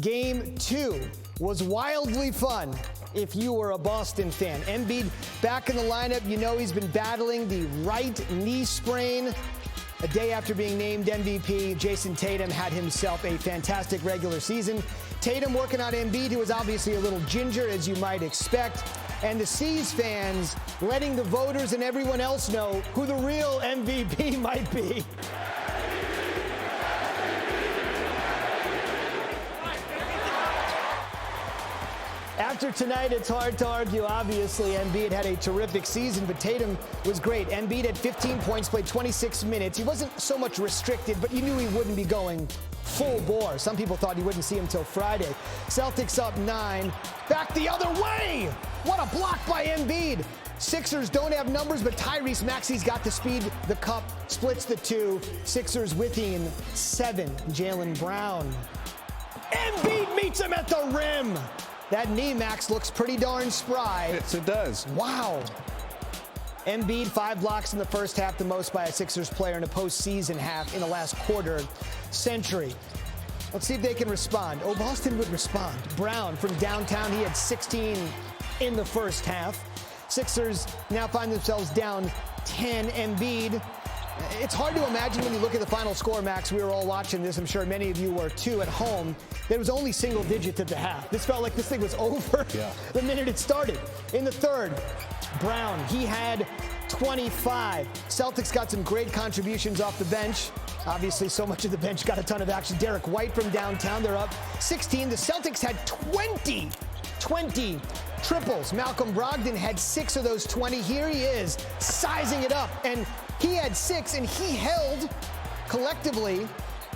Game 2 was wildly fun if you were a Boston fan. Embiid back in the lineup. You know he's been battling the right knee sprain. A day after being named MVP, Jason Tatum had himself a fantastic regular season. Tatum working on Embiid, who was obviously a little ginger, as you might expect. And the C's fans letting the voters and everyone else know who the real MVP might be. After tonight, it's hard to argue. Obviously, Embiid had a terrific season, but Tatum was great. Embiid had 15 points, played 26 minutes. He wasn't so much restricted, but you knew he wouldn't be going full bore. Some people thought he wouldn't see him till Friday. Celtics up 9. Back the other way. What a block by Embiid. Sixers don't have numbers, but Tyrese Maxey's got the speed. The cup splits the 2. Sixers within 7. Jaylen Brown. Embiid meets him at the rim. That knee, Max, looks pretty darn spry. Yes, it does. Wow. Embiid, 5 blocks in the first half, the most by a Sixers player in a postseason half in the last quarter century. Let's see if they can respond. Oh, Boston would respond. Brown from downtown, he had 16 in the first half. Sixers now find themselves down 10. Embiid. It's hard to imagine when you look at the final score, Max. We were all watching this. I'm sure many of you were too at home. There was only single digits at the half. This felt like this thing was over the minute it started. In the third, Brown, he had 25. Celtics got some great contributions off the bench. Obviously, so much of the bench got a ton of action. Derek White from downtown, they're up 16. The Celtics had 20 triples. Malcolm Brogdon had 6 of those 20. Here he is, sizing it up. And he had 6, and he held, collectively,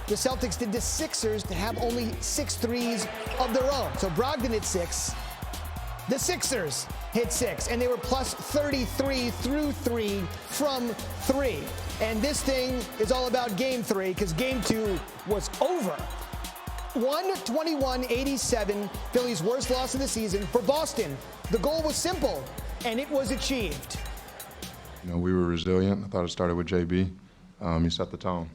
the Celtics did the Sixers to have only 6 threes of their own. So Brogdon hit 6. The Sixers hit 6, and they were plus 33 through 3 from 3. And this thing is all about Game 3, because Game 2 was over. 121-87, Philly's worst loss of the season. For Boston, the goal was simple, and it was achieved. You know, we were resilient. I thought it started with JB. He set the tone.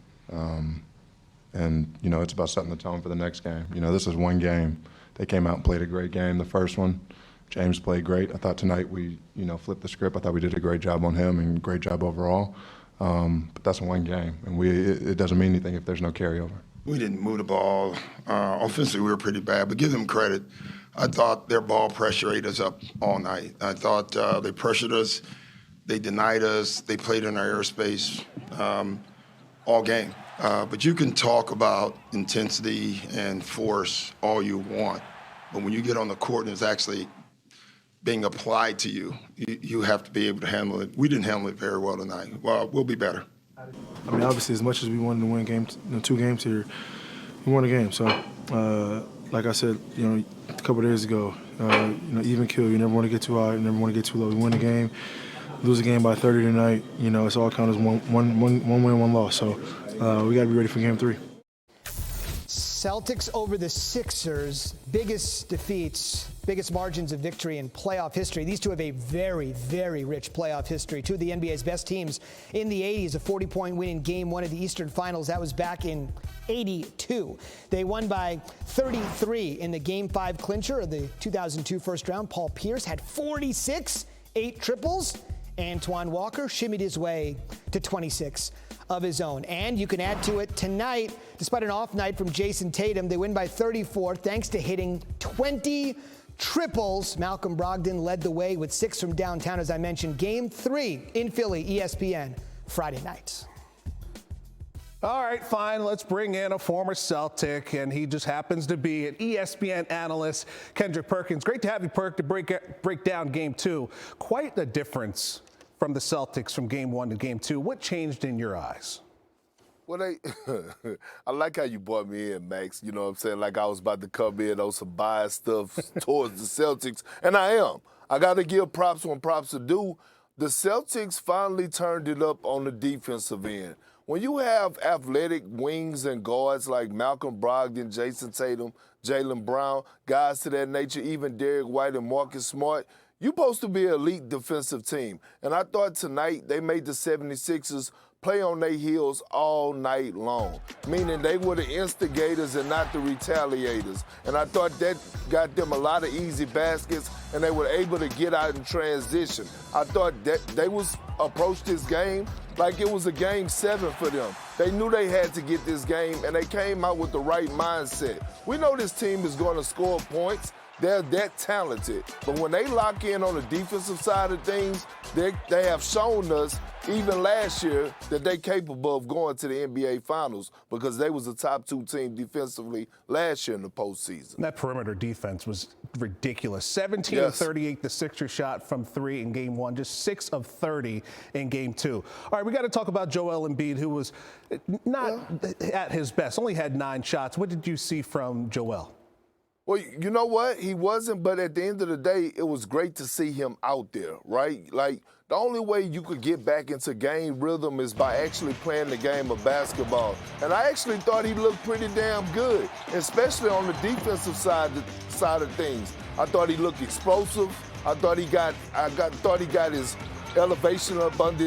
And, you know, it's about setting the tone for the next game. You know, this is one game. They came out and played a great game. The first one, James played great. I thought tonight we, you know, flipped the script. I thought we did a great job on him and great job overall. But that's one game, and it doesn't mean anything if there's no carryover. We didn't move the ball. Offensively, we were pretty bad, but give them credit. I thought their ball pressure ate us up all night. I thought they pressured us. They denied us. They played in our airspace all game. But you can talk about intensity and force all you want, but when you get on the court and it's actually being applied to you, you have to be able to handle it. We didn't handle it very well tonight. Well, we'll be better. I mean, obviously, as much as we wanted to win games, 2 games here, we won a game. So, like I said, you know, a couple of days ago, you know, even kill. You never want to get too high. You never want to get too low. We win a game, lose a game by 30 tonight. You know, it's all counted as one win, 1 loss. So, we got to be ready for Game 3. Celtics over the Sixers, biggest defeats, biggest margins of victory in playoff history. These two have a very, very rich playoff history. 2 of the NBA's best teams in the 80s, a 40-point win in Game 1 of the Eastern Finals. That was back in 82. They won by 33 in the Game 5 clincher of the 2002 first round. Paul Pierce had 46, 8 triples. Antoine Walker shimmied his way to 26 of his own. And you can add to it tonight, despite an off night from Jason Tatum, they win by 34 thanks to hitting 20 triples. Malcolm Brogdon led the way with 6 from downtown, as I mentioned. Game 3 in Philly, ESPN, Friday night. All right, fine. Let's bring in a former Celtic, and he just happens to be an ESPN analyst, Kendrick Perkins. Great to have you, Perk, to break down Game 2. Quite the difference from the Celtics from Game 1 to Game 2. What changed in your eyes? Well, I like how you brought me in, Max. You know what I'm saying? Like I was about to come in on some biased stuff towards the Celtics, and I am. I got to give props when props are due. The Celtics finally turned it up on the defensive end. When you have athletic wings and guards like Malcolm Brogdon, Jason Tatum, Jaylen Brown, guys to that nature, even Derek White and Marcus Smart, you're supposed to be an elite defensive team. And I thought tonight they made the 76ers play on their heels all night long, meaning they were the instigators and not the retaliators. And I thought that got them a lot of easy baskets, and they were able to get out in transition. I thought that they approached this game like it was a game 7 for them. They knew they had to get this game, and they came out with the right mindset. We know this team is going to score points. They're that talented. But when they lock in on the defensive side of things, they have shown us, even last year, that they're capable of going to the NBA Finals because they was a top 2 team defensively last year in the postseason. That perimeter defense was ridiculous. 17 of 38 the Sixers shot from 3 in game 1, just 6 of 30 in game 2. All right, we got to talk about Joel Embiid, who was not at his best, only had 9 shots. What did you see from Joel? Well, you know what? He wasn't, but at the end of the day, it was great to see him out there, right? Like, the only way you could get back into game rhythm is by actually playing the game of basketball. And I actually thought he looked pretty damn good, especially on the defensive side of things. I thought he looked explosive. I thought he got his elevation up under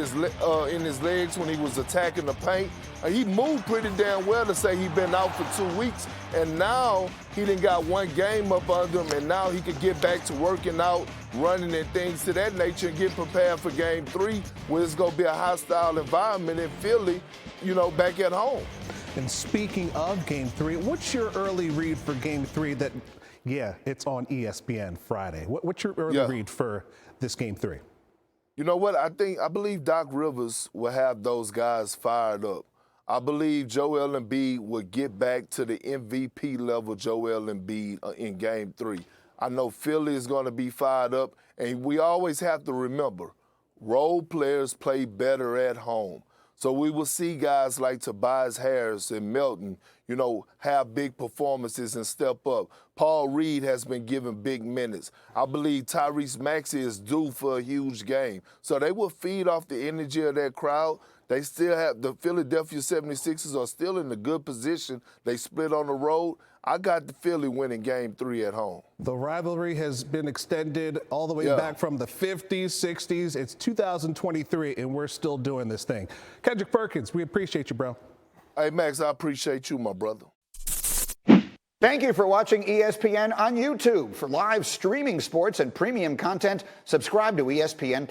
in his legs when he was attacking the paint. He moved pretty damn well to say he'd been out for 2 weeks, and now he done got 1 game up under him, and now he could get back to working out, running and things to that nature, and get prepared for game 3, where it's going to be a hostile environment in Philly, you know, back at home. And speaking of game 3, what's your early read for game 3 that, yeah, it's on ESPN Friday? What's your early read for this game 3? You know what? I believe Doc Rivers will have those guys fired up. I believe Joel Embiid will get back to the MVP level Joel Embiid in game 3. I know Philly is going to be fired up, and we always have to remember, role players play better at home. So we will see guys like Tobias Harris and Melton, you know, have big performances and step up. Paul Reed has been given big minutes. I believe Tyrese Maxey is due for a huge game. So they will feed off the energy of that crowd. They still have the Philadelphia 76ers are still in a good position. They split on the road. I got the Philly winning game 3 at home. The rivalry has been extended all the way back from the 50s, 60s. It's 2023, and we're still doing this thing. Kendrick Perkins, we appreciate you, bro. Hey, Max, I appreciate you, my brother. Thank you for watching ESPN on YouTube. For live streaming sports and premium content, subscribe to ESPN+.